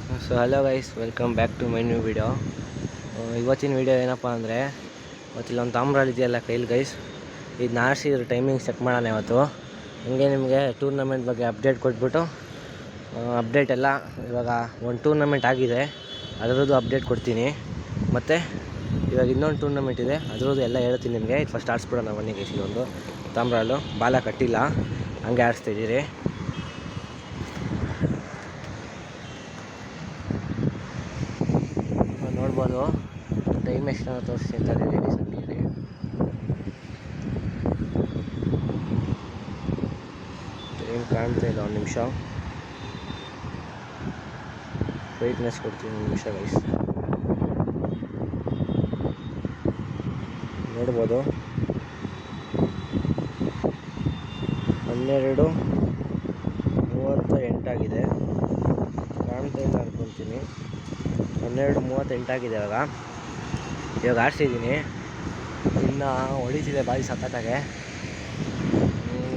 So hello guys, welcome back to my new video. ಇವತ್ತಿನ video ಏನಪ್ಪ ಅಂದರೆ, ಇವತ್ತಿಲ್ಲೊಂದು ತಾಮ್ರಾಲ್ ಇದೆಯಲ್ಲ ಕೈಲಿ ಗೈಸ್, ಇದು ನಾರ್ಸಿದ್ರ ಟೈಮಿಂಗ್ ಚೆಕ್ ಮಾಡೋಣ ಇವತ್ತು. ಹಂಗೆ ನಿಮಗೆ ಟೂರ್ನಮೆಂಟ್ ಬಗ್ಗೆ ಅಪ್ಡೇಟ್ ಕೊಟ್ಬಿಟ್ಟು ಅಪ್ಡೇಟ್ ಎಲ್ಲ ಇವಾಗ ಒಂದು ಟೂರ್ನಮೆಂಟ್ ಆಗಿದೆ ಅದರದ್ದು ಅಪ್ಡೇಟ್ ಕೊಡ್ತೀನಿ. ಮತ್ತು ಇವಾಗ ಇನ್ನೊಂದು ಟೂರ್ನಮೆಂಟ್ ಇದೆ ಅದರದ್ದು ಎಲ್ಲ ಹೇಳ್ತೀನಿ ನಿಮಗೆ. ಇದು ಫಸ್ಟ್ ಆಡಿಸ್ಬಿಡೋಣ ಬನ್ನಿ ಗೈಸ್. ಇದೊಂದು ತಾಮ್ರಾಲು ಬಾಲ ಕಟ್ಟಿಲ್ಲ, ಹಂಗೆ ಆಡಿಸ್ತಾಯಿದ್ದೀರಿ. ನೋಡ್ಬೋದು ಟೈಮ್ ಎಷ್ಟು ತೋರಿಸಿ ಅಂತ ಹೇಳಿ ಸಂಗೀರಿ. ಟೈಮ್ ಕಾಣ್ತಾ ಇಲ್ಲ, ಒಂದು ನಿಮಿಷ ಬ್ರೈಟ್ನೆಸ್ ಕೊಡ್ತೀನಿ, ಒಂದು ನಿಮಿಷ ಗೈಸ್. ನೋಡ್ಬೋದು 12:38 ಆಗಿದೆ. ಕಾಣ್ತಾ ಇಲ್ಲ ಅನ್ಕೊತೀನಿ. 12:38 ಆಗಿದೆ ಇವಾಗ ಆಡ್ಸಿದ್ದೀನಿ. ಇನ್ನು ಹೊಡಿತಿದೆ ಬಾರಿ ಸಖತ್ತಾಗೆ.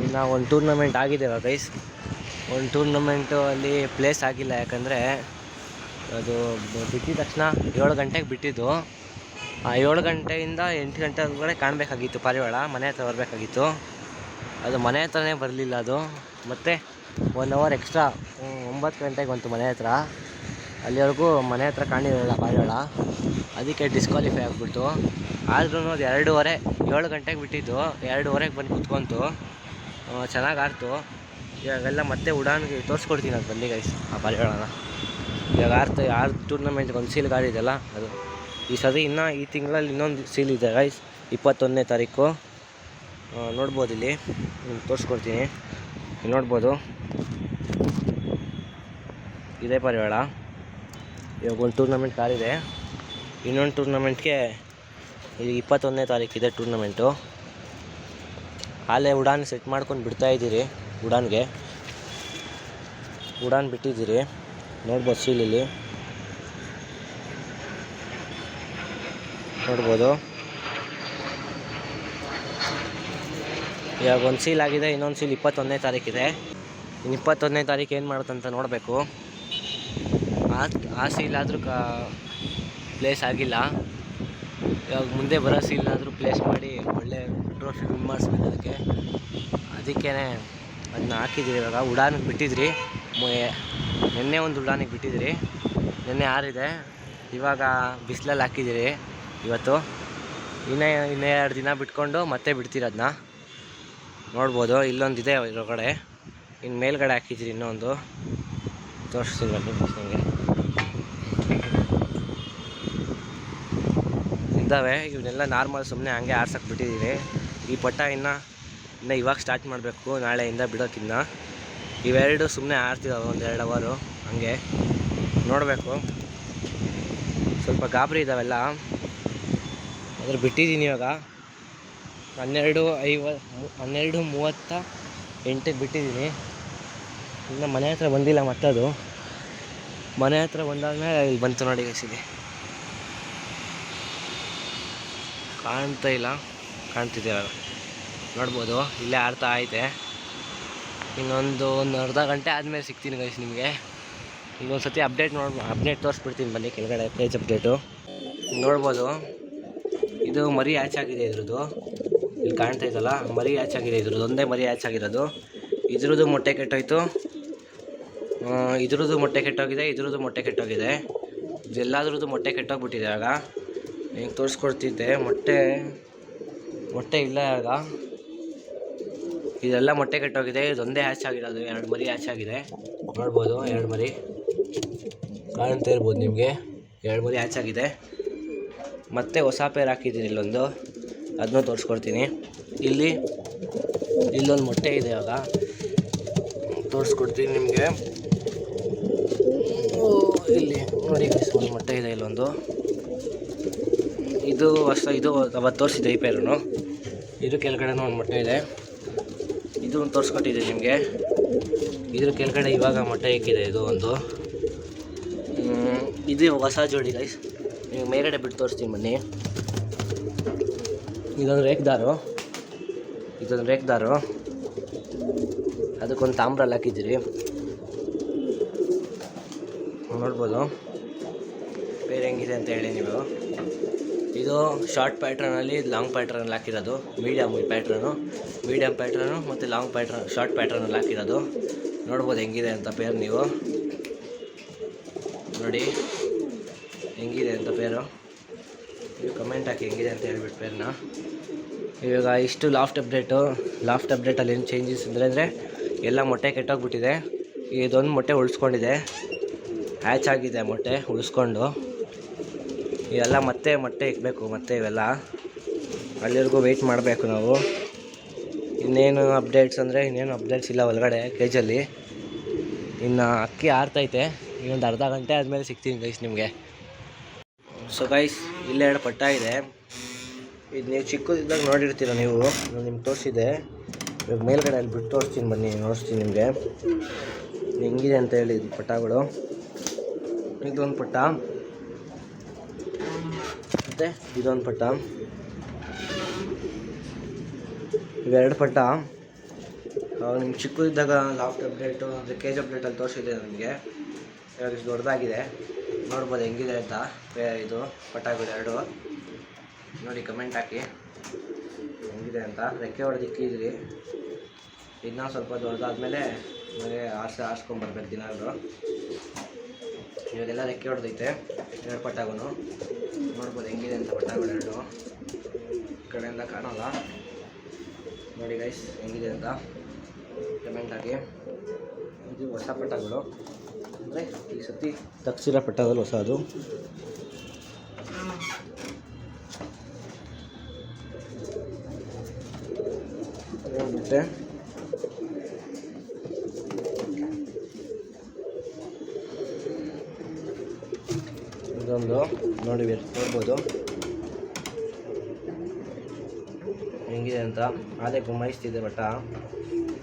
ಇನ್ನು ಒಂದು ಟೂರ್ನಮೆಂಟ್ ಆಗಿದೆ ಇವಾಗ ಗೈಸ್. ಒಂದು ಟೂರ್ನಮೆಂಟು ಅಲ್ಲಿ ಪ್ಲೇಸ್ ಆಗಿಲ್ಲ, ಯಾಕಂದರೆ ಅದು ಬಿಟ್ಟಿದ ತಕ್ಷಣ 7 ಗಂಟೆಗೆ ಬಿಟ್ಟಿದ್ದು. ಆ 7 ಗಂಟೆಯಿಂದ 8 ಗಂಟೆ ಒಳಗಡೆ ಕಾಣಬೇಕಾಗಿತ್ತು ಪಾರಿವಾಳ, ಮನೆ ಹತ್ರ ಬರಬೇಕಾಗಿತ್ತು. ಅದು ಮನೆ ಹತ್ರನೇ ಬರಲಿಲ್ಲ ಅದು. ಮತ್ತು 1 ಅವರ್ ಎಕ್ಸ್ಟ್ರಾ 9 ಗಂಟೆಗೆ ಬಂತು ಮನೆ ಹತ್ರ. ಅಲ್ಲಿವರೆಗೂ ಮನೆ ಹತ್ರ ಕಾಣಿರಲಿಲ್ಲ ಪಾರಿವಾಳ, ಅದಕ್ಕೆ ಡಿಸ್ಕ್ವಾಲಿಫೈ ಆಗಿಬಿಟ್ಟು. ಆದ್ರೂ ಅದು 2:30 7 ಗಂಟೆಗೆ ಬಿಟ್ಟಿದ್ದು, 2:30ಗೆ ಬಂದು ಕುತ್ಕೊಂತು. ಚೆನ್ನಾಗಿ ಆಡ್ತು. ಇವಾಗೆಲ್ಲ ಮತ್ತೆ ಉಡಾನ್ಗೆ ತೋರಿಸ್ಕೊಡ್ತೀನಿ ಅದು ಬನ್ನಿ ಗೈಸ್, ಆ ಪಾರಿವಾಳನ. ಇವಾಗ ಆರು ಟೂರ್ನಮೆಂಟ್ಗೆ ಒಂದು ಸೀಲ್ ಗಾಡಿದೆಲ್ಲ ಅದು. ಈ ಸರಿ ಇನ್ನೂ ಈ ತಿಂಗಳಲ್ಲಿ ಇನ್ನೊಂದು ಸೀಲ್ ಇದೆ ಗೈಸ್, 21ನೇ ತಾರೀಕು. ನೋಡ್ಬೋದು ಇಲ್ಲಿ ತೋರಿಸ್ಕೊಡ್ತೀನಿ. ನೋಡ್ಬೋದು ಇದೇ ಪಾರಿವಾಳ. ಇವಾಗ ಒಂದು ಟೂರ್ನಮೆಂಟ್ ಕಾಲಿದೆ, ಇನ್ನೊಂದು ಟೂರ್ನಮೆಂಟ್ಗೆ ಈಗ 21ನೇ ತಾರೀಕಿದೆ ಟೂರ್ನಮೆಂಟು. ಅಲ್ಲೇ ಉಡಾನ್ ಸೆಟ್ ಮಾಡ್ಕೊಂಡು ಬಿಡ್ತಾಯಿದ್ದೀರಿ. ಉಡಾನ್ ಬಿಟ್ಟಿದ್ದೀರಿ, ನೋಡ್ಬೋದು ಸೀಲಲ್ಲಿ ನೋಡ್ಬೋದು. ಇವಾಗ ಒಂದು ಸೀಲ್ ಆಗಿದೆ, ಇನ್ನೊಂದು ಸೀಲ್ 21ನೇ ತಾರೀಕಿದೆ. ಇನ್ನು 21ನೇ ತಾರೀಕು ಏನು ಮಾಡುತ್ತಂತ ನೋಡಬೇಕು. ಆ ಸೀಲಾದರೂ ಪ್ಲೇಸ್ ಆಗಿಲ್ಲ. ಇವಾಗ ಮುಂದೆ ಬರೋ ಸೀಲಾದರೂ ಪ್ಲೇಸ್ ಮಾಡಿ ಒಳ್ಳೆ ಟ್ರೋಫಿ ವಿನ್ ಮಾಡಿಸ್ಬೇಕು. ಅದಕ್ಕೇ ಅದನ್ನ ಹಾಕಿದ್ದೀರಿ. ಇವಾಗ ಉಡಾನಿಗೆ ಬಿಟ್ಟಿದ್ರಿ, ನಿನ್ನೆ ಒಂದು ಉಡಾನಿಗೆ ಬಿಟ್ಟಿದ್ರಿ, ನಿನ್ನೆ ಆರಿದೆ. ಇವಾಗ ಬಿಸಿಲಲ್ಲಿ ಹಾಕಿದ್ದೀರಿ ಇವತ್ತು. ಇನ್ನೂ 2 ದಿನ ಬಿಟ್ಕೊಂಡು ಮತ್ತೆ ಬಿಡ್ತೀರದನ್ನ. ನೋಡ್ಬೋದು ಇಲ್ಲೊಂದಿದೆ ಹೊರಗಡೆ, ಇನ್ನು ಮೇಲ್ಗಡೆ ಹಾಕಿದ್ದೀರಿ ಇನ್ನೊಂದು. ತೋರಿಸ್ತೀನಿ ಬನ್ನಿ ನನಗೆ. ಇದ್ದಾವೆ ಇವನ್ನೆಲ್ಲ ನಾರ್ಮಲ್ ಸುಮ್ಮನೆ ಹಂಗೆ ಆರ್ಸಕ್ಕೆ ಬಿಟ್ಟಿದ್ದೀರಿ. ಈ ಪಟ್ಟ ಇನ್ನು ಇವಾಗ ಸ್ಟಾರ್ಟ್ ಮಾಡಬೇಕು, ನಾಳೆಯಿಂದ ಬಿಡೋಕ್ಕಿನ್ನ. ಇವೆರಡು ಸುಮ್ಮನೆ ಆಡ್ತಿದ್ದಾವೆ 1-2 ಅವರು ಹಂಗೆ. ನೋಡಬೇಕು, ಸ್ವಲ್ಪ ಗಾಬರಿ ಇದ್ದಾವೆಲ್ಲ. ಅದ್ರ ಬಿಟ್ಟಿದ್ದೀನಿ ಇವಾಗ 12:38ಕ್ಕೆ ಬಿಟ್ಟಿದ್ದೀನಿ. ಇನ್ನು ಮನೆ ಹತ್ರ ಬಂದಿಲ್ಲ. ಮತ್ತದು ಮನೆ ಹತ್ರ ಬಂದಾದ್ಮೇಲೆ ಇಲ್ಲಿ ಬಂತು ನೋಡಿ ಗೈಸಿದೆ. ಕಾಣ್ತಾ ಇಲ್ಲ, ಕಾಣ್ತಿದೆ ಇವಾಗ ನೋಡ್ಬೋದು. ಇಲ್ಲೇ ಆಡ್ತಾ ಐತೆ. ಇನ್ನೊಂದು ಅರ್ಧ ಗಂಟೆ ಆದಮೇಲೆ ಸಿಗ್ತೀನಿ ಗೈಸ್ ನಿಮಗೆ. ಇನ್ನೊಂದು ಸತಿ ಅಪ್ಡೇಟ್ ತೋರಿಸ್ಬಿಡ್ತೀನಿ ಬನ್ನಿ ಕೆಳಗಡೆ. ಪೇಜ್ ಅಪ್ಡೇಟು ನೋಡ್ಬೋದು. ಇದು ಮರಿ ಹ್ಯಾಚ್ ಆಗಿದೆ ಇದ್ರದ್ದು, ಇಲ್ಲಿ ಕಾಣ್ತಾ ಇದ್ದಲ್ಲ ಮರಿ ಹ್ಯಾಚ್ ಆಗಿದೆ. ಇದ್ರದ್ದು ಒಂದೇ ಮರಿ ಹ್ಯಾಚ್ ಆಗಿರೋದು. ಇದ್ರದ್ದು ಮೊಟ್ಟೆ ಕೆಟ್ಟೋಯ್ತು, ಇದ್ರದ್ದು ಮೊಟ್ಟೆ ಕೆಟ್ಟೋಗಿದೆ, ಇದ್ರದ್ದು ಮೊಟ್ಟೆ ಕೆಟ್ಟೋಗಿದೆ. ಇದೆಲ್ಲದ್ರದ್ದು ಮೊಟ್ಟೆ ಕೆಟ್ಟೋಗ್ಬಿಟ್ಟಿದೆ. ಆಗ ಹಿಂಗೆ ತೋರಿಸ್ಕೊಡ್ತಿದ್ದೆ, ಮೊಟ್ಟೆ ಇಲ್ಲ ಆಗ. ಇದೆಲ್ಲ ಮೊಟ್ಟೆ ಕೆಟ್ಟೋಗಿದೆ, ಇದೊಂದೇ ಹ್ಯಾಚ್ ಆಗಿರೋದು. 2 ಮರಿ ಹ್ಯಾಚ್ ಆಗಿದೆ, ನೋಡ್ಬೋದು. 2 ಮರಿ ಕಾಣ್ತಾ ಇರ್ಬೋದು ನಿಮಗೆ, 2 ಮರಿ ಹ್ಯಾಚ್ ಆಗಿದೆ. ಮತ್ತೆ ಹೊಸ ಪೇರ್ ಹಾಕಿದ್ದೀನಿ ಇಲ್ಲೊಂದು, ಅದನ್ನೂ ತೋರಿಸ್ಕೊಡ್ತೀನಿ. ಇಲ್ಲೊಂದು ಮೊಟ್ಟೆ ಇದೆ, ಇವಾಗ ತೋರಿಸ್ಕೊಡ್ತೀನಿ ನಿಮಗೆ. ಇಲ್ಲಿ ನೋಡಿ ಒಂದು ಮೊಟ್ಟೆ ಇದೆ ಇಲ್ಲೊಂದು. ಇದು ಅವತ್ತು ತೋರಿಸಿದೆ ಈ ಪೇರು. ಇದು ಕೆಳಗಡೆನೂ ಒಂದು ಮೊಟ್ಟೆ ಇದೆ, ಇದು ಒಂದು ತೋರಿಸ್ಕೊಟ್ಟಿದೆ ನಿಮಗೆ. ಇದ್ರ ಕೆಳಗಡೆ ಇವಾಗ ಮೊಟ್ಟೆ ಇಕ್ಕಿದೆ ಇದು ಒಂದು. ಇದು ಹೊಸ ಜೋಡಿ ಗೈಸ್, ನೀವು ಮೇಲ್ಗಡೆ ಬಿಟ್ಟು ತೋರಿಸ್ತೀನಿ ಬನ್ನಿ. ಇದೊಂದು ರೇಕ್ದಾರು, ಅದಕ್ಕೊಂದು ತಾಮ್ರಲ್ಲಿ ಹಾಕಿದ್ದೀರಿ. ನೋಡ್ಬೋದು ಬೇರೆ ಹೆಂಗಿದೆ ಅಂತ ಹೇಳಿ ನೀವು. ಇದು ಶಾರ್ಟ್ ಪ್ಯಾಟ್ರನಲ್ಲಿ ಲಾಂಗ್ ಪ್ಯಾಟ್ರನಲ್ಲಿ ಹಾಕಿರೋದು, ಮೀಡಿಯಮ್ ಪ್ಯಾಟ್ರನು ಮತ್ತು ಲಾಂಗ್ ಪ್ಯಾಟ್ರನ್ ಶಾರ್ಟ್ ಪ್ಯಾಟ್ರನಲ್ಲಿ ಹಾಕಿರೋದು. ನೋಡ್ಬೋದು ಹೆಂಗಿದೆ ಅಂತ ಪೇರ್ ನೀವು ನೋಡಿ, ಹೆಂಗಿದೆ ಅಂತ ಪೇರು ನೀವು ಕಮೆಂಟ್ ಹಾಕಿ ಹೆಂಗಿದೆ ಅಂತ ಹೇಳ್ಬಿಟ್ಟು ಪೇರ್ನ. ಇವಾಗ ಇಷ್ಟು ಲಾಫ್ಟ್ ಅಪ್ಡೇಟಲ್ಲಿ ಏನು ಚೇಂಜಸ್ ಅಂದರೆ ಎಲ್ಲ ಮೊಟ್ಟೆ ಕೆಟ್ಟೋಗ್ಬಿಟ್ಟಿದೆ. ಇದೊಂದು ಮೊಟ್ಟೆ ಉಳಿಸ್ಕೊಂಡಿದೆ, ಹ್ಯಾಚ್ ಆಗಿದೆ ಮೊಟ್ಟೆ ಉಳಿಸ್ಕೊಂಡು. ಇವೆಲ್ಲ ಮತ್ತೆ ಮೊಟ್ಟೆ ಇಕ್ಬೇಕು, ಮತ್ತೆ ಇವೆಲ್ಲ ಅಲ್ಲಿವರೆಗೂ ವೆಯ್ಟ್ ಮಾಡಬೇಕು ನಾವು. ಇನ್ನೇನು ಅಪ್ಡೇಟ್ಸ್ ಇಲ್ಲ ಒಳಗಡೆ ಕೇಜಲ್ಲಿ. ಇನ್ನು ಅಕ್ಕಿ ಆರ್ತೈತೆ, ಇನ್ನೊಂದು ಅರ್ಧ ಗಂಟೆ ಆದಮೇಲೆ ಸಿಗ್ತೀನಿ ಗೈಸ್ ನಿಮಗೆ. ಸೊ ಗೈಸ್, ಇಲ್ಲೇ 2 ಪಟ್ಟ ಇದೆ. ಇದು ನೀವು ಚಿಕ್ಕದಿದ್ದಾಗ ನೋಡಿರ್ತೀರ ನೀವು, ನಿಮ್ಗೆ ತೋರಿಸಿದೆ. ಇವಾಗ ಮೇಲ್ಗಡೆ ಅಲ್ಲಿ ಬಿಟ್ಟು ತೋರಿಸ್ತೀನಿ, ಬನ್ನಿ ನೋಡಿಸ್ತೀನಿ ನಿಮಗೆ ಹೆಂಗಿದೆ ಅಂತ ಹೇಳಿ. ಇದು ಪಟ್ಟಗಳು, ಇದೊಂದು ಪಟ್ಟ ಮತ್ತು ಇದೊಂದು ಪಟ್ಟ, ಇವೆರಡು ಪಟ್ಟ. ನಿಮ್ಗೆ ಚಿಕ್ಕದಿದ್ದಾಗ ಲಾಫ್ಟ್ ಅಪ್ಡೇಟು ಅಂದರೆ ಕೇಜ್ ಅಪ್ಡೇಟಲ್ಲಿ ತೋರಿಸಿದೆ ನನಗೆ. ಇವಾಗ ಇಷ್ಟು ದೊಡ್ಡದಾಗಿದೆ, ನೋಡ್ಬೋದು ಹೆಂಗಿದೆ ಅಂತ. ಇದು ಪಟ್ಟಗಳು 2 ನೋಡಿ, ಕಮೆಂಟ್ ಹಾಕಿ ಹೆಂಗಿದೆ ಅಂತ. ರೆಕ್ಕೆ ಹೊಡೆದಿಕ್ಕಿದ್ರಿ, ಇನ್ನೂ ಸ್ವಲ್ಪ ದೊಡ್ಡದಾದ್ಮೇಲೆ ಮನೆ ಆರಿಸ್ಕೊಂಬರ್ಬೇಕು ದಿನಾಗಳು. ಇವಾಗೆಲ್ಲ ರೆಕ್ಕೆ ಹೊಡೆದೈತೆ 2 ಪಟ್ಟಗೂ. ನೋಡ್ಬೋದು ಹೆಂಗಿದೆ ಅಂತ ಪಟ್ಟಗಳು 2 ಕಡೆಯಿಂದ ಕಾಣೋಲ್ಲ. ನೋಡಿ ಗೈಸ್ ಹೆಂಗಿದೆ ಅಂತ ಕಮೆಂಟ್ ಹಾಕಿ. ಇದು ಹೊಸ ಪಟ್ಟಗಳು, ಅಂದರೆ ಈ ಸತಿ ತಗ್ಸಿರೋ ಪಟ್ಟಗಳು ಹೊಸದು. ಮತ್ತೆ ಇದೊಂದು ನೋಡ್ಬೋದು ಹೆಂಗಿದೆ ಅಂತ. ಅದೇ ಗುಮಾಯಿಸ್ತಿದೆ ಪಟ್ಟ.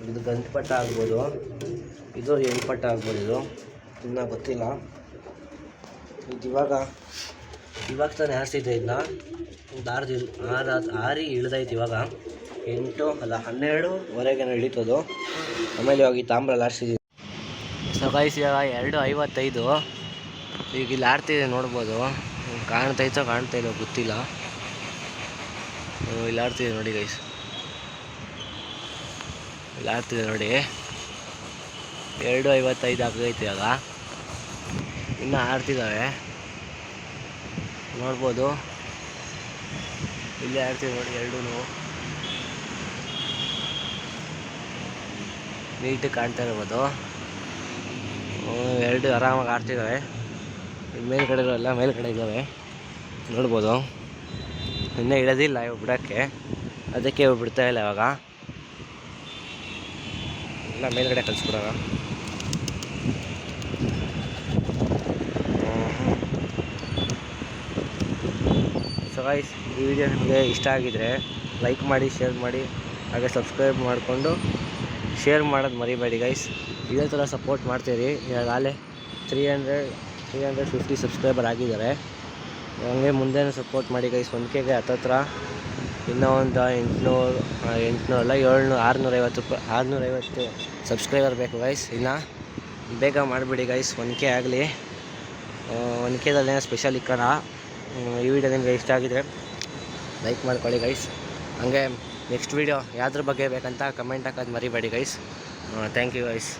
ಇದು ಗಂಟು ಪಟ್ಟ ಆಗ್ಬೋದು, ಇದು 8 ಪಟ್ಟ ಆಗ್ಬೋದು. ಇದು ಇನ್ನೂ ಗೊತ್ತಿಲ್ಲ. ಇದು ಇವಾಗ ತಾನೇ ಆರಿಸಿದ್ದೆ. ಇದನ್ನ ಒಂದು ಆರಿ ಇಳ್ದೈತೆ. ಇವಾಗ 12ವರೆಗೆ ಇಳೀತದು. ಆಮೇಲೆ ಇವಾಗ ಈ ತಾಮ್ರಲ್ಲಿ ಆರಿಸಿದ್ದೀವಿ. ಸೊ ಗೈಸ್, ಇವಾಗ 2:55 ಈಗ ಇಲ್ಲಿ ಆಡ್ತಿದೆ ನೋಡ್ಬೋದು. ಕಾಣ್ತಾ ಇಲ್ಲ ಗೊತ್ತಿಲ್ಲ. ಇಲ್ಲಿ ಆಡ್ತಿದೆ ನೋಡಿ ಗೈಸ್, ಇಲ್ಲಿ ಆಡ್ತಿದೆ ನೋಡಿ. 2:55 ಆಗೈತೆ ಇವಾಗ, ಇನ್ನೂ ಆಡ್ತಿದ್ದಾವೆ ನೋಡ್ಬೋದು. ಇಲ್ಲಿ ಆಡ್ತಿದೆ ನೋಡಿ, 2 ನೀಟಾಗಿ ಕಾಣ್ತಾ ಇರ್ಬೋದು. 2 ಆರಾಮಾಗಿ ಆಡ್ತಿದ್ದಾವೆ. ಮೇಲ್ಗಡೆ ಎಲ್ಲ ಮೇಲ್ಗಡೆ ಇದ್ದಾವೆ ನೋಡ್ಬೋದು. ಇನ್ನೂ ಇಳೋದಿಲ್ಲ ಇವಾಗ ಬಿಡೋಕ್ಕೆ, ಅದಕ್ಕೆ ಇವಾಗ ಬಿಡ್ತಾ ಇಲ್ಲ. ಇವಾಗ ಎಲ್ಲ ಮೇಲ್ಗಡೆ ಕಳಿಸ್ಬಿಡೋಣ. ಸೊ ಗೈಸ್, ಈ ವಿಡಿಯೋ ನಿಮಗೆ ಇಷ್ಟ ಆಗಿದರೆ ಲೈಕ್ ಮಾಡಿ, ಶೇರ್ ಮಾಡಿ, ಹಾಗೆ ಸಬ್ಸ್ಕ್ರೈಬ್ ಮಾಡಿಕೊಂಡು ಶೇರ್ ಮಾಡೋದು ಮರಿಬೇಡಿ ಗೈಸ್. ಇದೇ ಥರ ಸಪೋರ್ಟ್ ಮಾಡ್ತೀರಿ. ಈಗಾಗಲೇ 350 ಸಬ್ಸ್ಕ್ರೈಬರ್ ಆಗಿದ್ದಾರೆ. ಹಂಗೆ ಮುಂದೆನೂ ಸಪೋರ್ಟ್ ಮಾಡಿ ಗೈಸ್. 1Kಗೆ ಹತ್ತತ್ರ ಇನ್ನೂ ಒಂದು 650 ಸಬ್ಸ್ಕ್ರೈಬರ್ ಬೇಕು ಗೈಸ್. ಇನ್ನು ಬೇಗ ಮಾಡಿಬಿಡಿ ಗೈಸ್, 1K ಆಗಲಿ. 1Kದಲ್ಲೇ ಸ್ಪೆಷಲ್ ಇಕ್ಕೋಣ. ಈ ವಿಡಿಯೋ ನಿಮಗೆ ಇಷ್ಟ ಆಗಿದರೆ ಲೈಕ್ ಮಾಡ್ಕೊಳ್ಳಿ ಗೈಸ್. ಹಂಗೆ ನೆಕ್ಸ್ಟ್ ವಿಡಿಯೋ ಯಾವ್ದ್ರ ಬಗ್ಗೆ ಬೇಕಂತ ಕಮೆಂಟ್ ಹಾಕೋದು ಮರಿಬೇಡಿ ಗೈಸ್. Thank you guys.